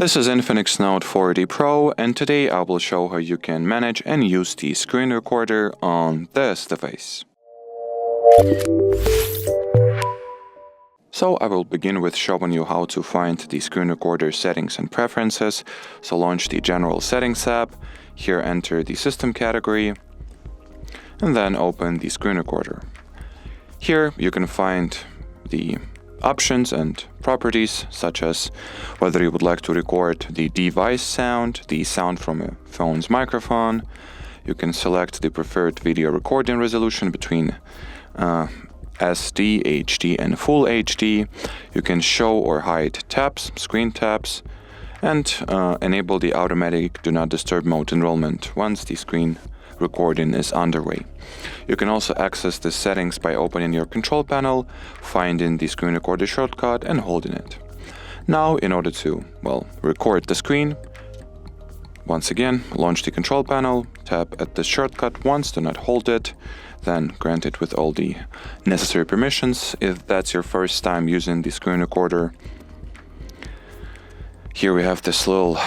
This is INFINIX Note 40 Pro, and today I will show how you can manage and use the screen recorder on this device. So I will begin with showing you how to find the screen recorder settings and preferences. So launch the General Settings app, here enter the System category, and then open the screen recorder. Here you can find the options and properties, such as whether you would like to record the device sound, the sound from a phone's microphone. You can select the preferred video recording resolution between SD, HD, and Full HD. You can show or hide taps, screen taps, and enable the automatic Do Not Disturb mode enrollment once the screen recording is underway. You can also access the settings by opening your control panel, finding the screen recorder shortcut and holding it. Now, in order to, record the screen, once again, launch the control panel, tap at the shortcut once, do not hold it, then grant it with all the necessary permissions if that's your first time using the screen recorder. Here we have this little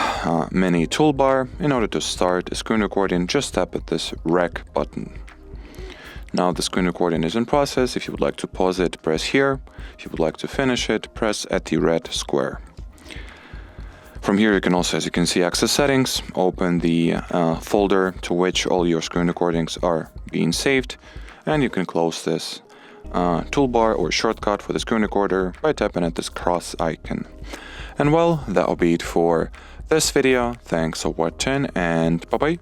mini toolbar. In order to start a screen recording, just tap at this Rec button. Now the screen recording is in process. If you would like to pause it, press here. If you would like to finish it, press at the red square. From here you can also, as you can see, access settings, open the folder to which all your screen recordings are being saved, and you can close this toolbar or shortcut for the screen recorder by tapping at this cross icon. And that will be it for this video. Thanks for watching, and bye-bye.